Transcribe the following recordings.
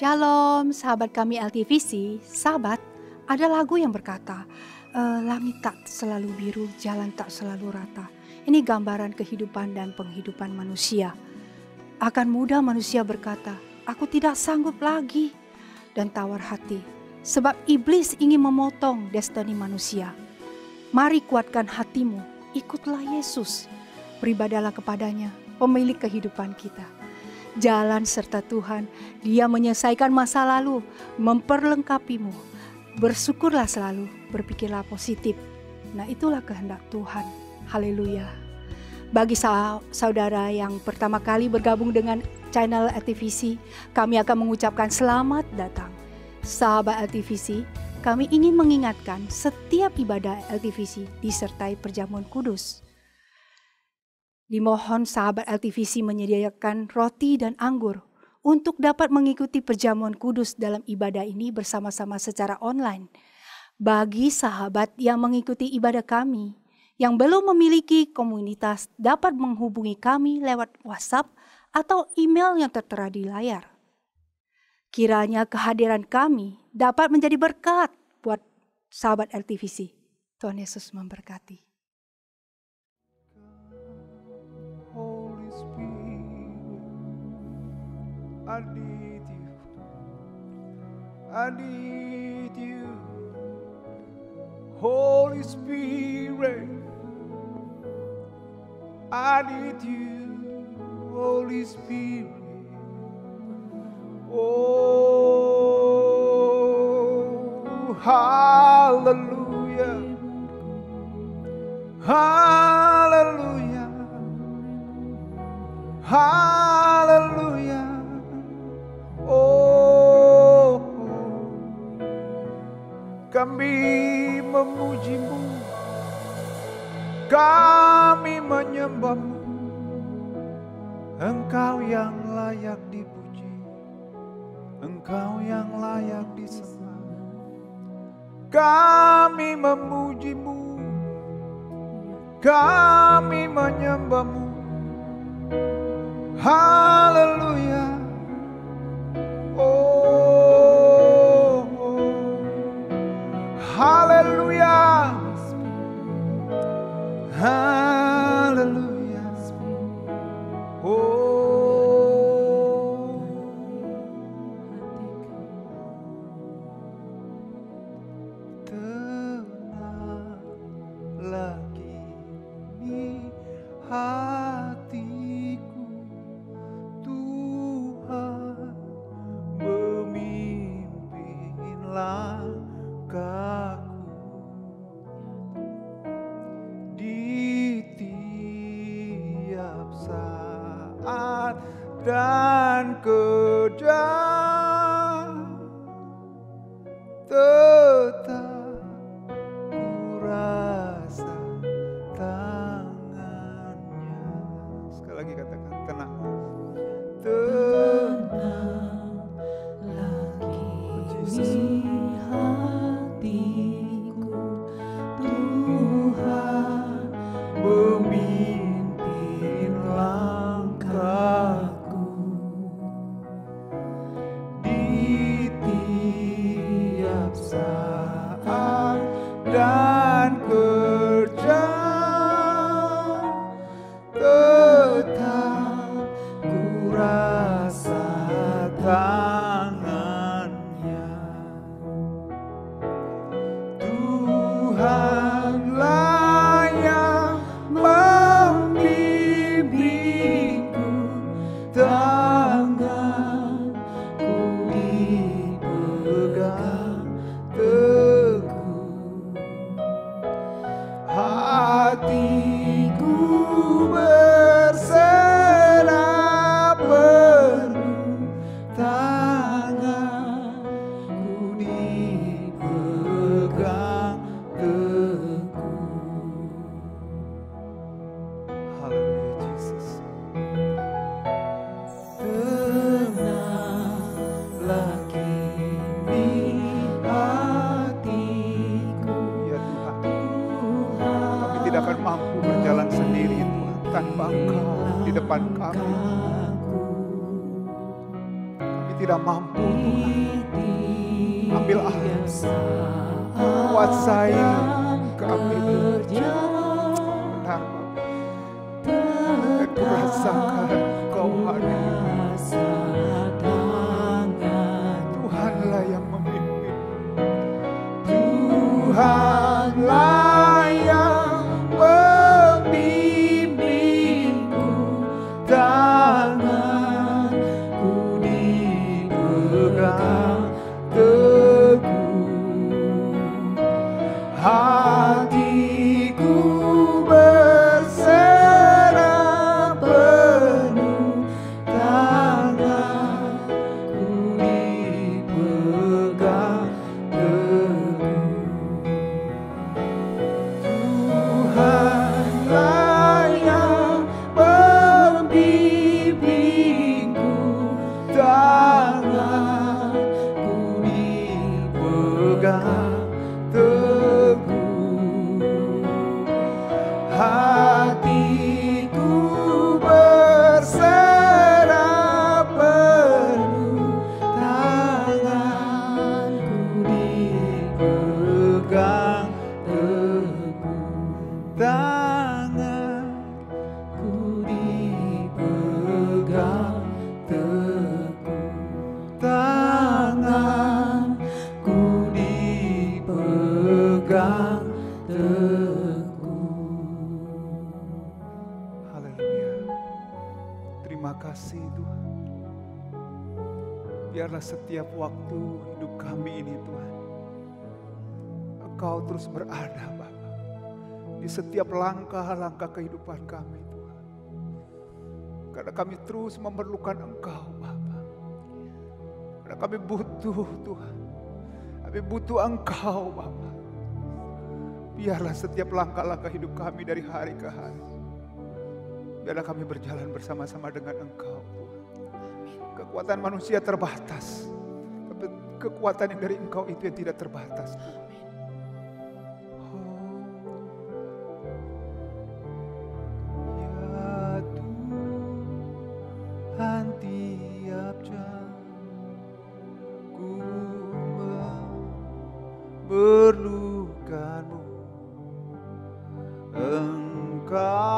Shalom, sahabat kami LTVC. Sahabat, ada lagu yang berkata, langit tak selalu biru, jalan tak selalu rata. Ini gambaran kehidupan dan penghidupan manusia. Akan mudah manusia berkata, aku tidak sanggup lagi, dan tawar hati. Sebab iblis ingin memotong destiny manusia. Mari kuatkan hatimu, ikutlah Yesus. Beribadalah kepadanya, pemilik kehidupan kita. Jalan serta Tuhan, Dia menyelesaikan masa lalu, memperlengkapimu. Bersyukurlah selalu, berpikirlah positif. Nah, itulah kehendak Tuhan. Haleluya. Bagi saudara yang pertama kali bergabung dengan channel LTVC, kami akan mengucapkan selamat datang. Sahabat LTVC, kami ingin mengingatkan setiap ibadah LTVC disertai perjamuan kudus. Dimohon sahabat LTVC menyediakan roti dan anggur untuk dapat mengikuti perjamuan kudus dalam ibadah ini bersama-sama secara online. Bagi sahabat yang mengikuti ibadah kami, yang belum memiliki komunitas dapat menghubungi kami lewat WhatsApp atau email yang tertera di layar. Kiranya kehadiran kami dapat menjadi berkat buat sahabat LTVC. Tuhan Yesus memberkati. I need you. I need you. Holy Spirit. I need you. Holy Spirit. Oh, hallelujah. Hallelujah. Hallelujah. Oh, kami memujimu, kami menyembahmu. Engkau yang layak dipuji, Engkau yang layak disembah. Kami memujimu, kami menyembahmu. Haleluya. Oh, haleluya. Haleluya. Oh, tenanglah kini hatiku, Tuhan memimpin langkahku di tiap saat dan kejam, tetap ku rasa tangannya. Sekali lagi katakan, tenang. Tenanglah kini hatiku, Tuhan Memimpin langkahku di tiap saat dan kerja, tetap ku rasa tangannya. Tuhanlah yang membimbingku, tanganku dipegang teguh, hatiku berserah penuh, tanganku dipegang teguh. Haleluya, Jesus. Tenanglah kini hatiku, ya Tuhan. Kami tidak akan mampu berjalan sendiri, Tuhan, tanpa Engkau di depan kami. Kami tidak mampu Tuhan. Ambil alih, kuasai kami benar Bapa. Dan kurasakan Kau hadir. Tuhanlah yang memimpin, Tuhanlah yang membimbingku, tanganku dipegang teguh, hatiku berserah penuh, tanganku dipegang teguh. Tuhanlah yang membimbingku, tanganku dipegang teguh, hatiku berserah penuh, tanganku dipegang teguh, tanganku dipegang teguh, tanganku dipegang teguh. Haleluya. Terima kasih Tuhan. Biarlah setiap waktu hidup kami ini Tuhan, Engkau terus berada Bapa di setiap langkah-langkah kehidupan kami Tuhan. Karena kami terus memerlukan Engkau Bapa. Karena kami butuh Tuhan. Kami butuh Engkau Bapa. Biarlah setiap langkah-langkah hidup kami dari hari ke hari, biarlah kami berjalan bersama-sama dengan Engkau Tuhan. Kekuatan manusia terbatas, tapi kekuatan yang dari Engkau itu yang tidak terbatas. Ya Tuhan, tiap jam ku memerlukan-Mu. Engkaulah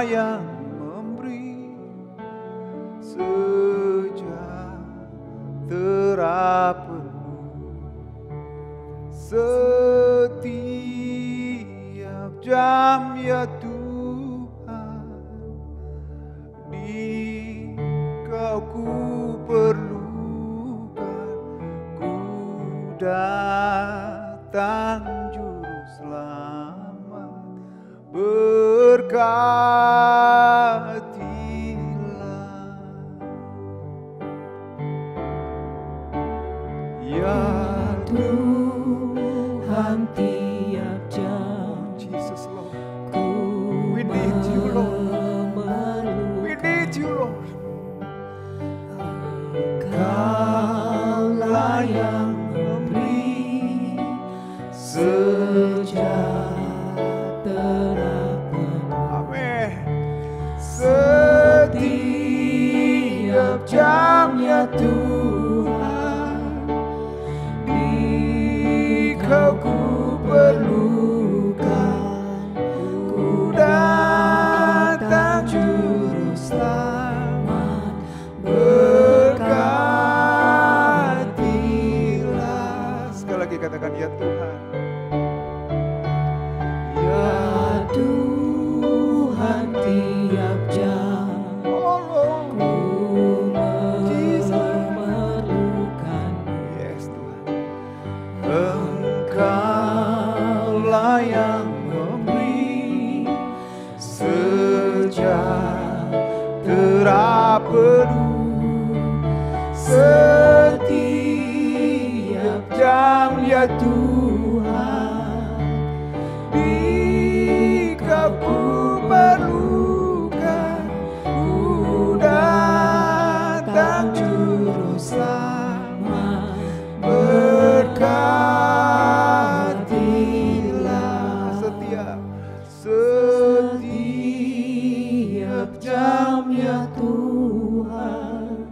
yang memberi sejahtera penuh setiap jam ya Tuhan. Di Kau ku perlukan, ku datang Juru Selamat, berkatilah. Ya Tuhan, tiap jam Jesus Lord, ku we need You Lord, we memerlukan need You Lord. Engkaulah yang memberi sejahtera penuh Amin. setiap jam ya Tuhan. Di Kau ku perlukan, ku datang Juru Selamat, berkatilah. Sekali lagi katakan ya Tuhan. Ya Tuhan, tiap jam Oh Lord. ku Jesus. memerlukan Yes Tuhan. Engkaulah yang memberi sejahtera penuh setiap jam ya Tuhan. Di Kau ku perlukan, ku datang Juru Selamat, berkatilah. Setiap jam ya Tuhan.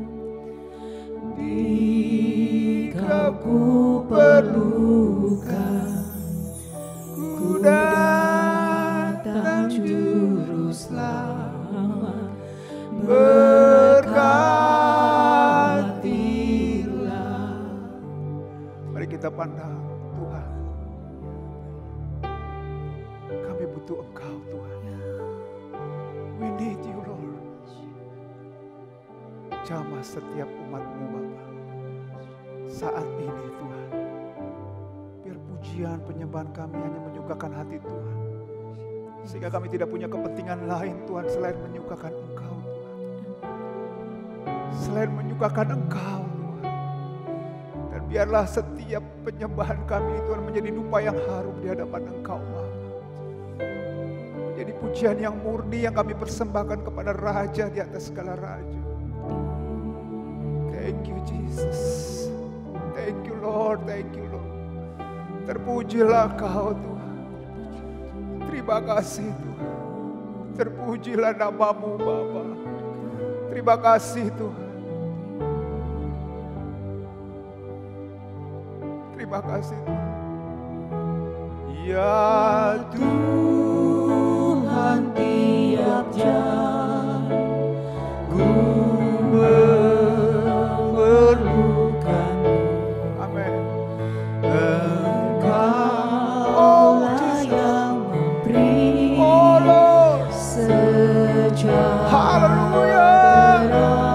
butuh Engkau Tuhan. We need you Lord. Jamah setiap umat-Mu Bapa saat ini Tuhan. Biar pujian penyembahan kami hanya menyukakan hati Tuhan. Sehingga kami tidak punya kepentingan lain Tuhan selain menyukakan Engkau Tuhan. Selain menyukakan Engkau Tuhan. Dan biarlah setiap penyembahan kami Tuhan menjadi dupa yang harum di hadapan Engkau Bapa. Menjadi pujian yang murni yang kami persembahkan kepada Raja di atas segala Raja. Thank you Jesus. Thank you Lord, thank you Lord. Terpujilah Kau Tuhan. Terima kasih Tuhan. Terpujilah nama-Mu Bapa. Terima kasih Tuhan. Terima kasih Tuhan. Ya Tuhan, tiap jam ku memerlukan-Mu. Amin. Engkaulah yang memberi sejahtera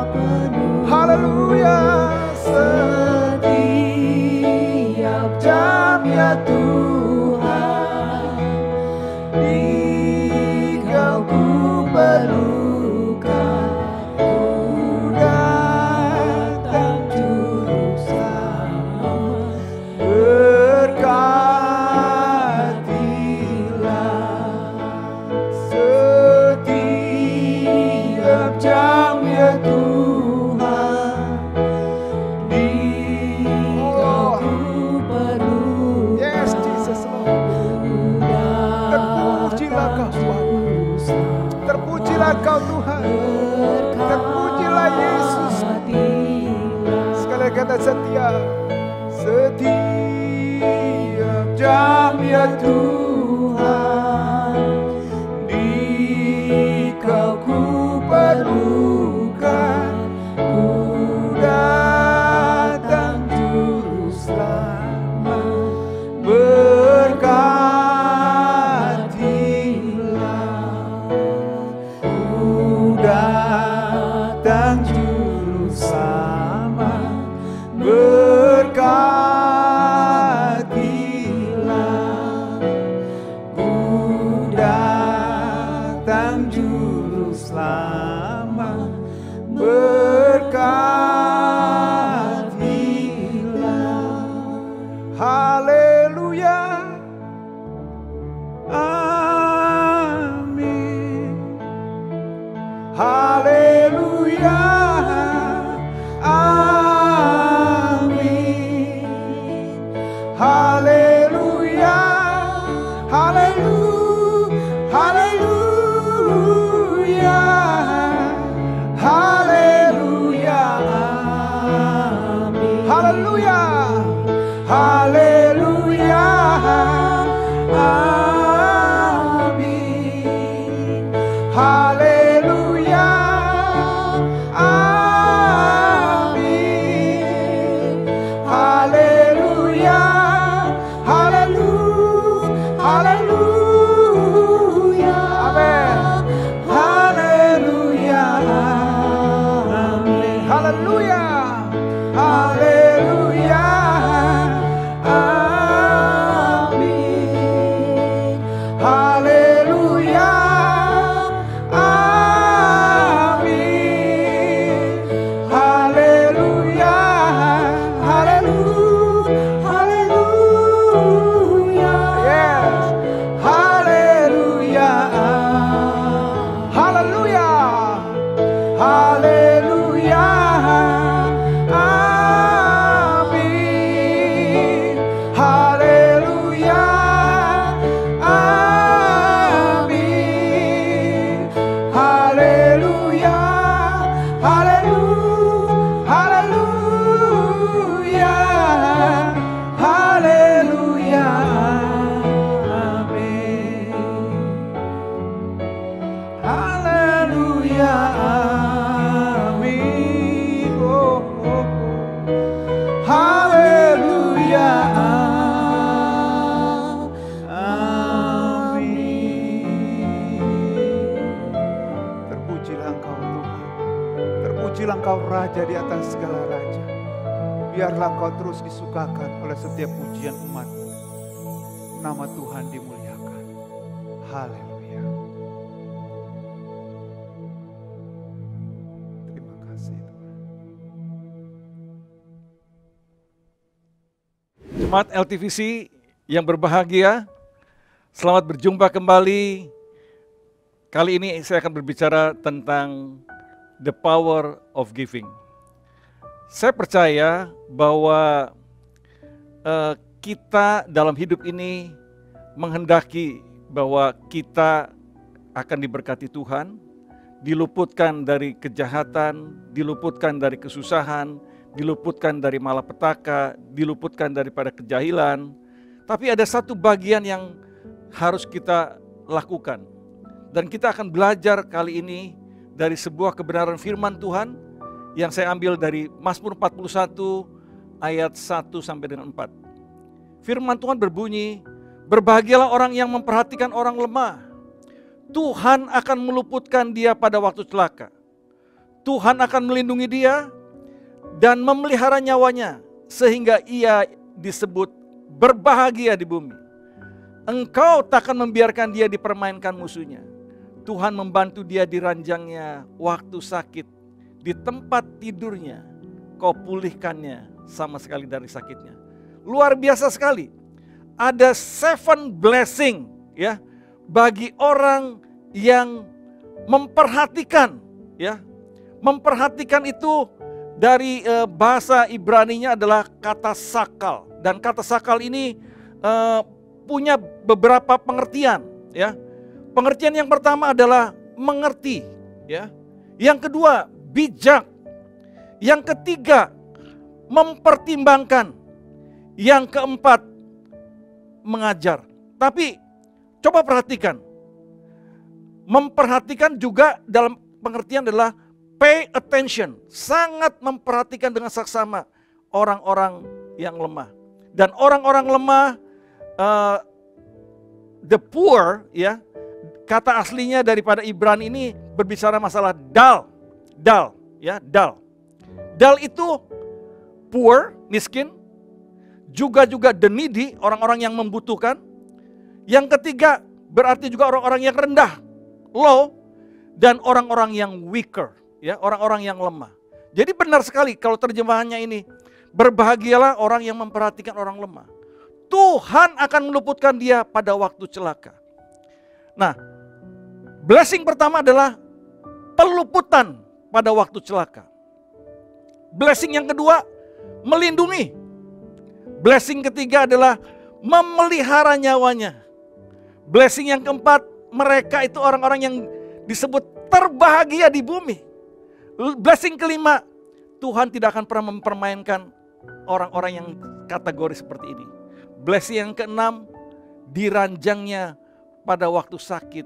penuh. Haleluya. Setiap jam ya Tuhan, di Kau ku perlukan. Ku datang juru selamat, berkatilah setiap jam ya Tuhan, di Kau ku perlukan. Yes Jesus Lord. Terpujilah Kau Bapa. Terpujilah Kau Tuhan. Terpujilah Yesus. Sekali lagi kata setia. Setiap jam ya Tuhan, di Kau ku perlukan. Ku datang juru selamat, berkatilah. Ku datang juru selamat, berkatilah. Ku datang juru selamat, berkatilah. Haleluya. Amin. Haleluya. Amin. Haleluya. Haleluya. Haleluya. Amin. Haleluya. Haleluya. Amin. Haleluya. Engkau Raja di atas segala raja. Biarlah Engkau terus disukakan oleh setiap pujian umat-Mu. Nama Tuhan dimuliakan. Haleluya. Terima kasih Tuhan. Jemaat LTVC yang berbahagia, selamat berjumpa kembali. Kali ini saya akan berbicara tentang the power of giving. Saya percaya bahwa kita dalam hidup ini menghendaki bahwa kita akan diberkati Tuhan, diluputkan dari kejahatan, diluputkan dari kesusahan, diluputkan dari malapetaka, diluputkan daripada kejahilan. Tapi ada satu bagian yang harus kita lakukan. Dan kita akan belajar kali ini dari sebuah kebenaran firman Tuhan yang saya ambil dari Mazmur 41 ayat 1 sampai dengan 4. Firman Tuhan berbunyi, berbahagialah orang yang memperhatikan orang lemah. Tuhan akan meluputkan dia pada waktu celaka. Tuhan akan melindungi dia dan memelihara nyawanya sehingga ia disebut berbahagia di bumi. Engkau takkan membiarkan dia dipermainkan musuhnya. Tuhan membantu dia di ranjangnya waktu sakit. Di tempat tidurnya, kau pulihkannya sama sekali dari sakitnya. Luar biasa sekali. Ada 7 blessing ya bagi orang yang memperhatikan ya. Memperhatikan itu dari bahasa Ibraninya adalah kata sakal, dan kata sakal ini punya beberapa pengertian ya. Pengertian yang pertama adalah mengerti ya. Yang kedua bijak. Yang ketiga mempertimbangkan. Yang keempat mengajar. Tapi coba perhatikan. Memperhatikan juga dalam pengertian adalah pay attention. Sangat memperhatikan dengan saksama orang-orang yang lemah. Dan orang-orang lemah, the poor ya, kata aslinya daripada Ibrani ini berbicara masalah dal. Dal itu poor, miskin, juga the needy, orang-orang yang membutuhkan. Yang ketiga berarti juga orang-orang yang rendah, low, dan orang-orang yang weaker, ya, orang-orang yang lemah. Jadi benar sekali kalau terjemahannya ini, berbahagialah orang yang memperhatikan orang lemah. Tuhan akan meluputkan dia pada waktu celaka. Nah, blessing pertama adalah peluputan pada waktu celaka. Blessing yang kedua, melindungi. Blessing ketiga adalah memelihara nyawanya. Blessing yang keempat, mereka itu orang-orang yang disebut terbahagia di bumi. Blessing kelima, Tuhan tidak akan pernah mempermainkan orang-orang yang kategori seperti ini. Blessing yang keenam, diranjangnya pada waktu sakit,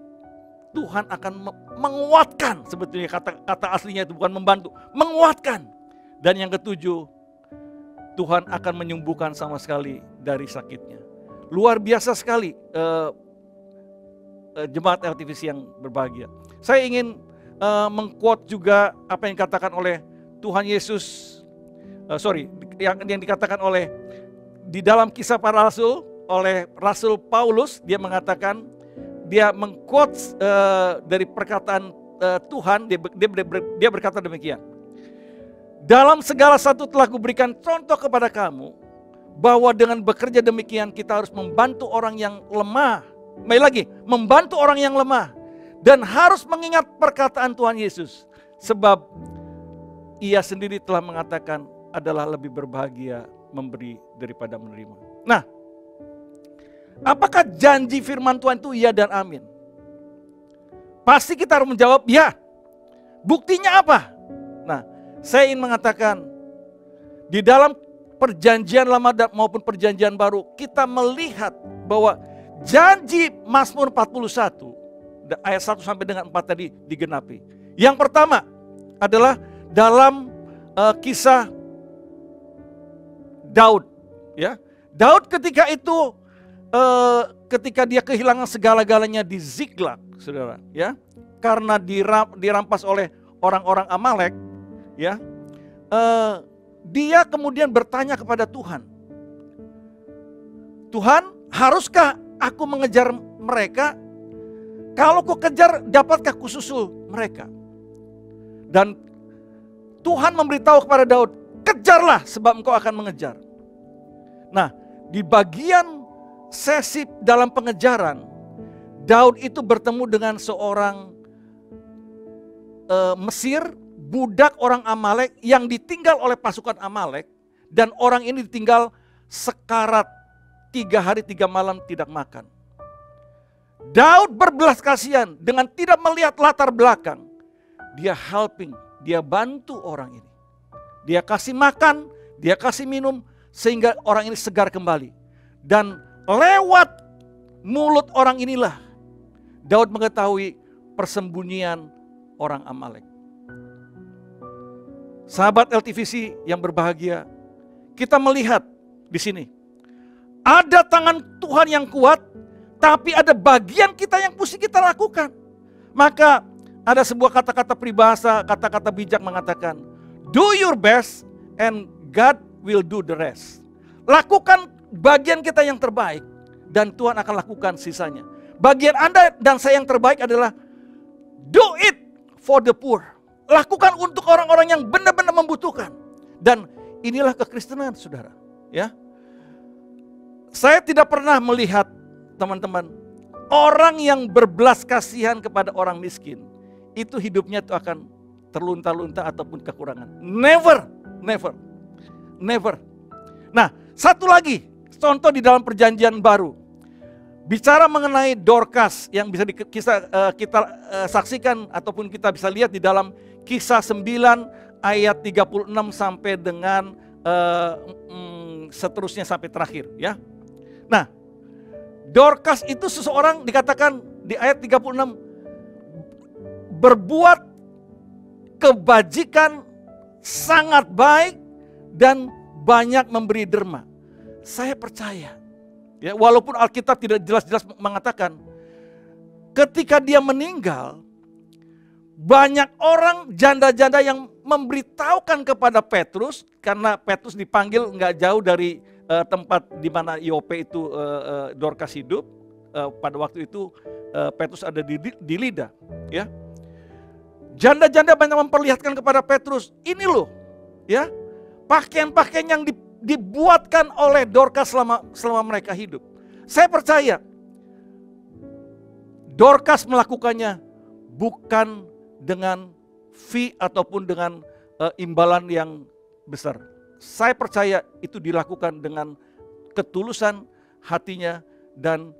Tuhan akan menguatkan, sebetulnya kata aslinya itu bukan membantu, menguatkan. Dan yang ketujuh, Tuhan akan menyembuhkan sama sekali dari sakitnya. Luar biasa sekali jemaat LTVC yang berbahagia. Saya ingin mengquote juga apa yang dikatakan oleh Tuhan Yesus, yang dikatakan oleh di dalam Kisah Para Rasul oleh Rasul Paulus. Dia mengatakan, dia mengquote dari perkataan Tuhan, dia berkata demikian. Dalam segala sesuatu telah kuberikan contoh kepada kamu, bahwa dengan bekerja demikian kita harus membantu orang yang lemah. Kembali lagi, membantu orang yang lemah. Dan harus mengingat perkataan Tuhan Yesus. Sebab ia sendiri telah mengatakan adalah lebih berbahagia memberi daripada menerima. Nah, apakah janji firman Tuhan itu iya dan amin? Pasti kita harus menjawab ya. Buktinya apa? Nah, saya ingin mengatakan di dalam perjanjian lama maupun perjanjian baru, kita melihat bahwa janji Mazmur 41 ayat 1 sampai dengan 4 tadi digenapi. Yang pertama adalah dalam kisah Daud, ya. Daud ketika itu ketika dia kehilangan segala-galanya di Ziklag, Saudara, ya. Karena dirampas oleh orang-orang Amalek, ya. dia kemudian bertanya kepada Tuhan, Tuhan, haruskah aku mengejar mereka? Kalau ku kejar, dapatkah ku susul mereka? Dan Tuhan memberitahu kepada Daud, kejarlah sebab engkau akan mengejar. Nah, di bagian sesi dalam pengejaran, Daud itu bertemu dengan seorang Mesir, budak orang Amalek yang ditinggal oleh pasukan Amalek, dan orang ini ditinggal sekarat 3 hari 3 malam tidak makan. Daud berbelas kasihan dengan tidak melihat latar belakang. Dia helping, dia bantu orang ini. Dia kasih makan, dia kasih minum sehingga orang ini segar kembali. Dan lewat mulut orang inilah Daud mengetahui persembunyian orang Amalek. Sahabat LTVC yang berbahagia, kita melihat di sini ada tangan Tuhan yang kuat, tapi ada bagian kita yang mesti kita lakukan. Maka ada sebuah kata-kata peribahasa, kata-kata bijak mengatakan, do your best and God will do the rest. Lakukan bagian kita yang terbaik dan Tuhan akan lakukan sisanya. Bagian Anda dan saya yang terbaik adalah do it for the poor. Lakukan untuk orang-orang yang benar-benar membutuhkan. Dan inilah kekristenan, saudara. Ya, saya tidak pernah melihat, teman-teman, orang yang berbelas kasihan kepada orang miskin, itu hidupnya itu akan terlunta-lunta ataupun kekurangan. Never, never, never. Nah, satu lagi contoh di dalam perjanjian baru. Bicara mengenai Dorcas yang bisa kita saksikan ataupun kita bisa lihat di dalam Kisah 9 ayat 36 sampai dengan seterusnya sampai terakhir, ya. Nah, Dorcas itu seseorang dikatakan di ayat 36 berbuat kebajikan sangat baik dan banyak memberi derma. Saya percaya, ya, walaupun Alkitab tidak jelas-jelas mengatakan, ketika dia meninggal, banyak orang janda-janda yang memberitahukan kepada Petrus, karena Petrus dipanggil nggak jauh dari tempat di mana Yope itu Dorcas hidup. Pada waktu itu Petrus ada di Lida, ya. Janda-janda banyak memperlihatkan kepada Petrus, ini loh, ya, pakaian-pakaian yang dibuatkan oleh Dorcas selama mereka hidup. Saya percaya Dorcas melakukannya bukan dengan fee ataupun dengan imbalan yang besar. Saya percaya itu dilakukan dengan ketulusan hatinya dan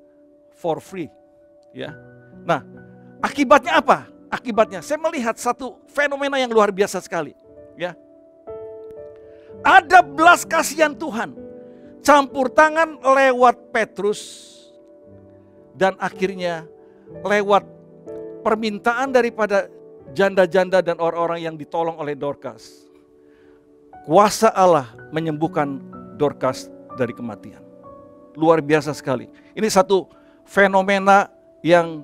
for free, ya. Nah, akibatnya apa? Akibatnya saya melihat satu fenomena yang luar biasa sekali, ya. Ada belas kasihan Tuhan campur tangan lewat Petrus dan akhirnya lewat permintaan daripada janda-janda dan orang-orang yang ditolong oleh Dorcas. Kuasa Allah menyembuhkan Dorcas dari kematian. Luar biasa sekali. Ini satu fenomena yang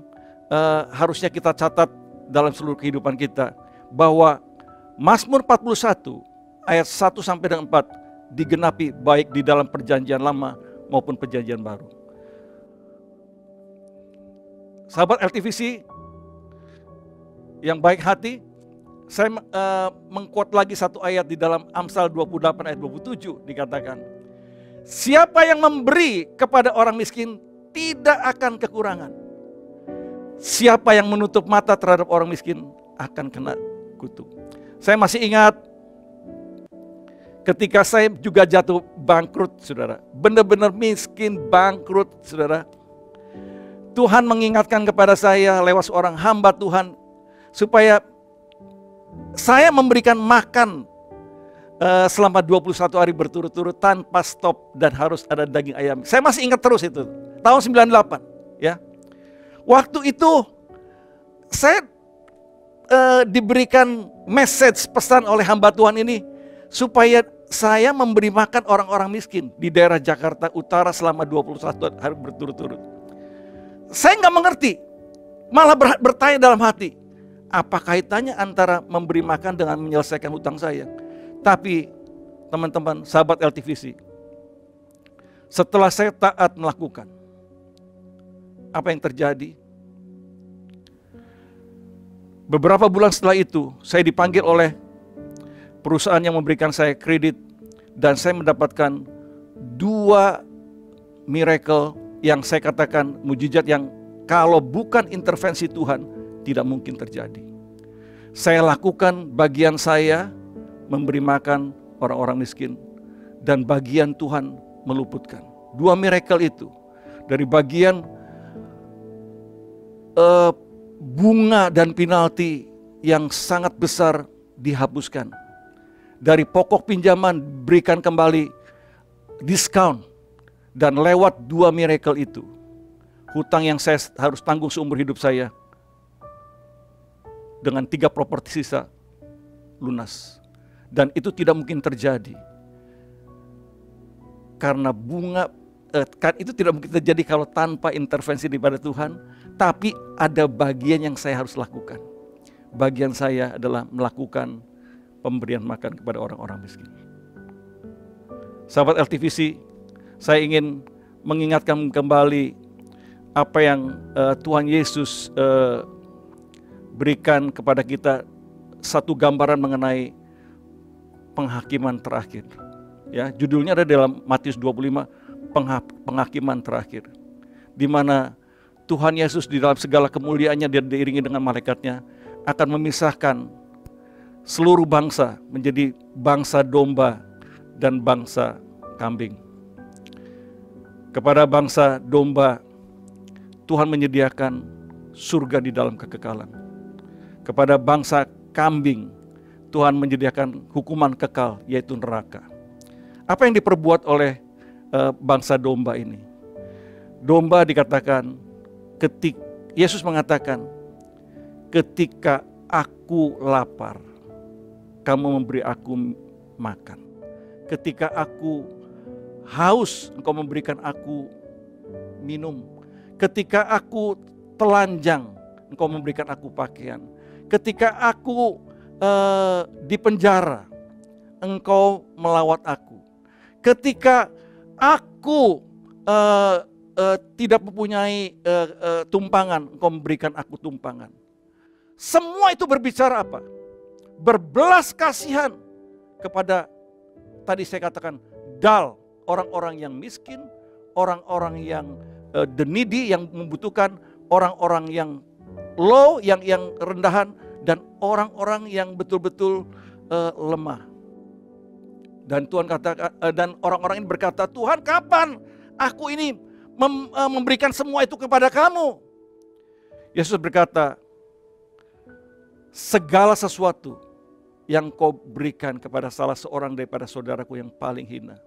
harusnya kita catat dalam seluruh kehidupan kita. Bahwa Mazmur 41 ayat 1 sampai dengan 4 digenapi baik di dalam perjanjian lama maupun perjanjian baru. Sahabat LTVC yang baik hati, saya mengquote lagi satu ayat di dalam Amsal 28 ayat 27 dikatakan, siapa yang memberi kepada orang miskin tidak akan kekurangan. Siapa yang menutup mata terhadap orang miskin akan kena kutuk. Saya masih ingat ketika saya juga jatuh bangkrut, saudara. Benar-benar miskin, bangkrut, saudara. Tuhan mengingatkan kepada saya lewat seorang hamba Tuhan supaya saya memberikan makan selama 21 hari berturut-turut tanpa stop dan harus ada daging ayam. Saya masih ingat terus itu, tahun 98, ya. Waktu itu saya diberikan message, pesan oleh hamba Tuhan ini supaya saya memberi makan orang-orang miskin di daerah Jakarta Utara selama 21 hari berturut-turut. Saya nggak mengerti, malah bertanya dalam hati, apa kaitannya antara memberi makan dengan menyelesaikan hutang saya? Tapi teman-teman, sahabat LTVC, setelah saya taat melakukan, apa yang terjadi? Beberapa bulan setelah itu, saya dipanggil oleh perusahaan yang memberikan saya kredit, dan saya mendapatkan 2 miracle yang saya katakan mujizat yang kalau bukan intervensi Tuhan tidak mungkin terjadi. Saya lakukan bagian saya, memberi makan orang-orang miskin, dan bagian Tuhan meluputkan. 2 miracle itu, dari bagian bunga dan penalti yang sangat besar dihapuskan. Dari pokok pinjaman berikan kembali diskon. Dan lewat 2 miracle itu, hutang yang saya harus tanggung seumur hidup saya dengan 3 properti sisa lunas. Dan itu tidak mungkin terjadi. Karena itu tidak mungkin terjadi kalau tanpa intervensi daripada Tuhan. Tapi ada bagian yang saya harus lakukan. Bagian saya adalah melakukan pemberian makan kepada orang-orang miskin. Sahabat LTVC, saya ingin mengingatkan kembali apa yang Tuhan Yesus berikan kepada kita, satu gambaran mengenai penghakiman terakhir. Ya, judulnya ada dalam Matius 25, penghakiman terakhir. Di mana Tuhan Yesus di dalam segala kemuliaannya, dia diiringi dengan malaikatnya, akan memisahkan seluruh bangsa menjadi bangsa domba dan bangsa kambing. Kepada bangsa domba, Tuhan menyediakan surga di dalam kekekalan. Kepada bangsa kambing, Tuhan menyediakan hukuman kekal, yaitu neraka. Apa yang diperbuat oleh bangsa domba ini? Domba dikatakan, Yesus mengatakan, ketika aku lapar, kamu memberi aku makan. Ketika aku haus, engkau memberikan aku minum. Ketika aku telanjang, engkau memberikan aku pakaian. Ketika aku di penjara, engkau melawat aku. Ketika aku tidak mempunyai tumpangan, engkau memberikan aku tumpangan. Semua itu berbicara apa? Berbelas kasihan kepada, tadi saya katakan, orang-orang yang miskin, orang-orang yang the needy, yang membutuhkan, orang-orang yang low, yang rendahan, dan orang-orang yang betul-betul lemah. Dan Tuhan katakan, dan orang-orang ini berkata, Tuhan, kapan aku ini memberikan semua itu kepada kamu? Yesus berkata, segala sesuatu yang kau berikan kepada salah seorang daripada saudaraku yang paling hina,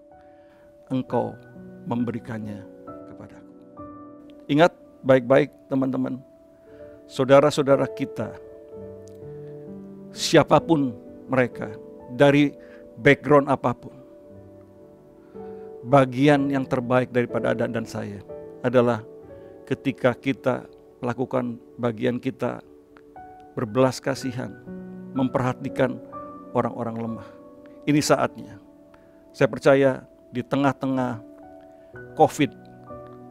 engkau memberikannya kepadaku. Ingat baik-baik teman-teman, saudara-saudara kita, siapapun mereka, dari background apapun, bagian yang terbaik daripada Anda dan saya adalah ketika kita melakukan bagian kita, berbelas kasihan, memperhatikan orang-orang lemah. Ini saatnya. Saya percaya di tengah-tengah COVID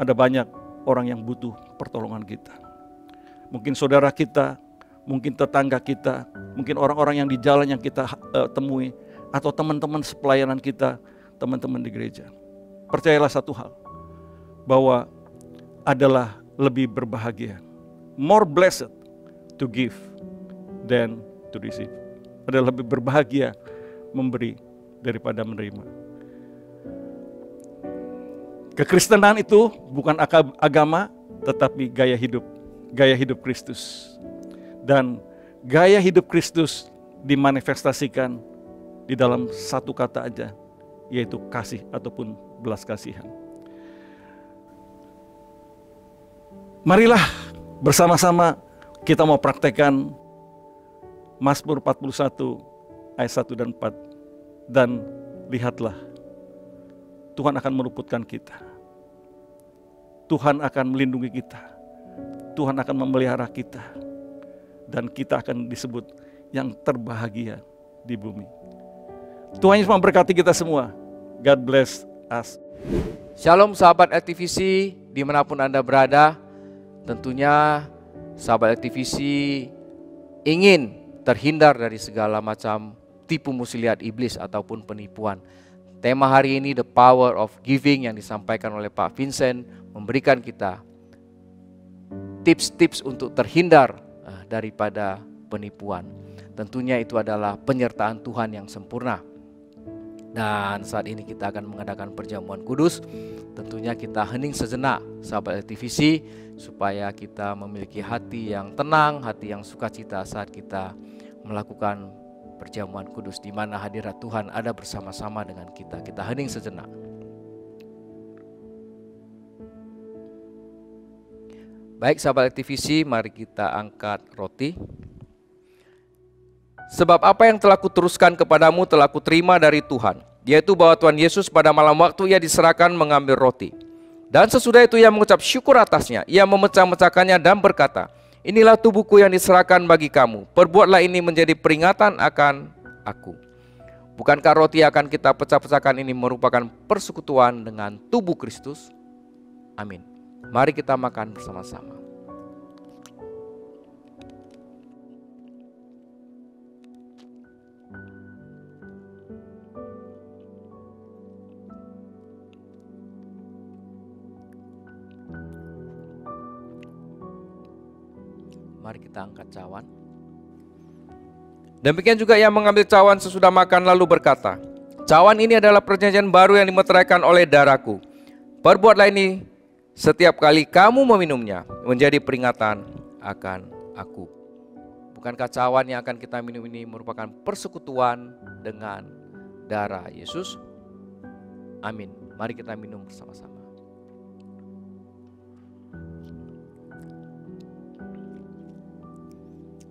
ada banyak orang yang butuh pertolongan kita. Mungkin saudara kita, mungkin tetangga kita, mungkin orang-orang yang di jalan yang kita temui, atau teman-teman sepelayanan kita, teman-teman di gereja. Percayalah satu hal, bahwa adalah lebih berbahagia, more blessed to give than to receive. Adalah lebih berbahagia memberi daripada menerima. Kekristenan itu bukan agama, tetapi gaya hidup Kristus. Dan gaya hidup Kristus dimanifestasikan di dalam satu kata aja, yaitu kasih ataupun belas kasihan. Marilah bersama-sama kita mau praktekkan Mazmur 41 ayat 1 dan 4. Dan lihatlah, Tuhan akan meluputkan kita. Tuhan akan melindungi kita. Tuhan akan memelihara kita. Dan kita akan disebut yang terbahagia di bumi. Tuhan Yesus memberkati kita semua. God bless us. Shalom sahabat LTVC dimanapun Anda berada. Tentunya sahabat LTVC ingin terhindar dari segala macam tipu muslihat iblis ataupun penipuan. Tema hari ini The Power of Giving yang disampaikan oleh Pak Vincent memberikan kita tips-tips untuk terhindar daripada penipuan. Tentunya itu adalah penyertaan Tuhan yang sempurna. Dan saat ini kita akan mengadakan perjamuan kudus. Tentunya kita hening sejenak sahabat LTVC supaya kita memiliki hati yang tenang, hati yang sukacita saat kita melakukan perjamuan kudus di mana hadirat Tuhan ada bersama-sama dengan kita. Kita hening sejenak. Baik sahabat LTVC, mari kita angkat roti. Sebab apa yang telah kuteruskan kepadamu telah kuterima dari Tuhan, yaitu bahwa Tuhan Yesus pada malam waktu ia diserahkan mengambil roti. Dan sesudah itu ia mengucap syukur atasnya, ia memecah-mecahkannya dan berkata, inilah tubuhku yang diserahkan bagi kamu, perbuatlah ini menjadi peringatan akan aku. Bukankah roti yang akan kita pecah-pecahkan ini merupakan persekutuan dengan tubuh Kristus? Amin. Mari kita makan bersama-sama. Mari kita angkat cawan. Demikian juga ia mengambil cawan sesudah makan lalu berkata, cawan ini adalah perjanjian baru yang dimeteraikan oleh darahku. Perbuatlah ini setiap kali kamu meminumnya menjadi peringatan akan aku. Bukankah cawan yang akan kita minum ini merupakan persekutuan dengan darah Yesus? Amin. Mari kita minum bersama-sama.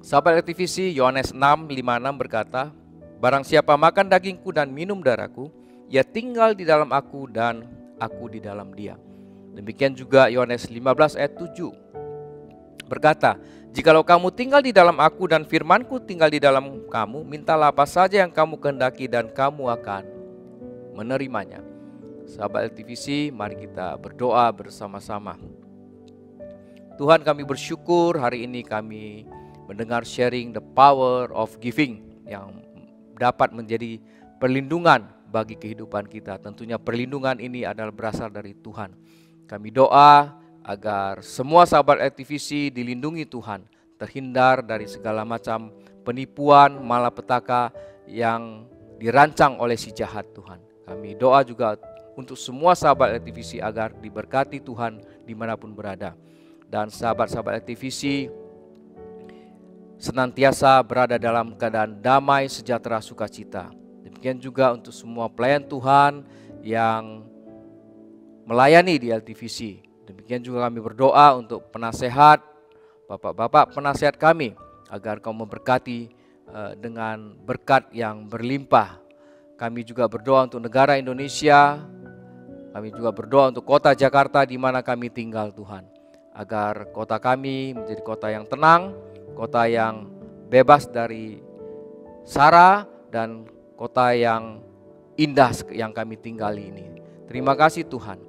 Sahabat LTVC, Yohanes 6:56 berkata, barang siapa makan dagingku dan minum darahku, ia tinggal di dalam aku dan aku di dalam dia. Demikian juga Yohanes 15 ayat 7 berkata, jikalau kamu tinggal di dalam aku dan firmanku tinggal di dalam kamu, mintalah apa saja yang kamu kehendaki dan kamu akan menerimanya. Sahabat LTVC, mari kita berdoa bersama-sama. Tuhan, kami bersyukur hari ini kami mendengar sharing the power of giving yang dapat menjadi perlindungan bagi kehidupan kita. Tentunya perlindungan ini adalah berasal dari Tuhan. Kami doa agar semua sahabat LTVC dilindungi Tuhan, terhindar dari segala macam penipuan, malapetaka yang dirancang oleh si jahat Tuhan. Kami doa juga untuk semua sahabat LTVC agar diberkati Tuhan dimanapun berada. Dan sahabat-sahabat LTVC senantiasa berada dalam keadaan damai, sejahtera, sukacita. Demikian juga untuk semua pelayan Tuhan yang melayani di LTVC. Demikian juga kami berdoa untuk penasehat, bapak-bapak penasehat kami, agar kau memberkati dengan berkat yang berlimpah. Kami juga berdoa untuk negara Indonesia, kami juga berdoa untuk kota Jakarta di mana kami tinggal Tuhan. Agar kota kami menjadi kota yang tenang, kota yang bebas dari sara dan kota yang indah yang kami tinggali ini. Terima kasih Tuhan.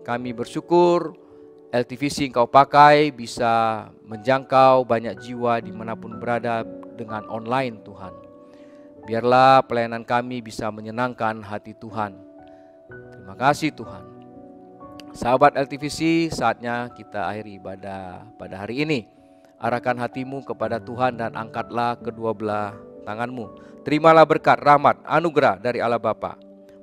Kami bersyukur LTVC Engkau pakai bisa menjangkau banyak jiwa dimanapun berada dengan online Tuhan. Biarlah pelayanan kami bisa menyenangkan hati Tuhan. Terima kasih Tuhan. Sahabat LTVC, saatnya kita akhiri ibadah pada hari ini. Arahkan hatimu kepada Tuhan dan angkatlah kedua belah tanganmu. Terimalah berkat, rahmat, anugerah dari Allah Bapa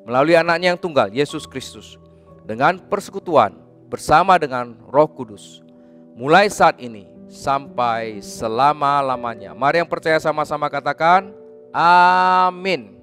melalui anaknya yang tunggal, Yesus Kristus, dengan persekutuan bersama dengan Roh Kudus, mulai saat ini sampai selama-lamanya. Mari yang percaya sama-sama katakan, amin.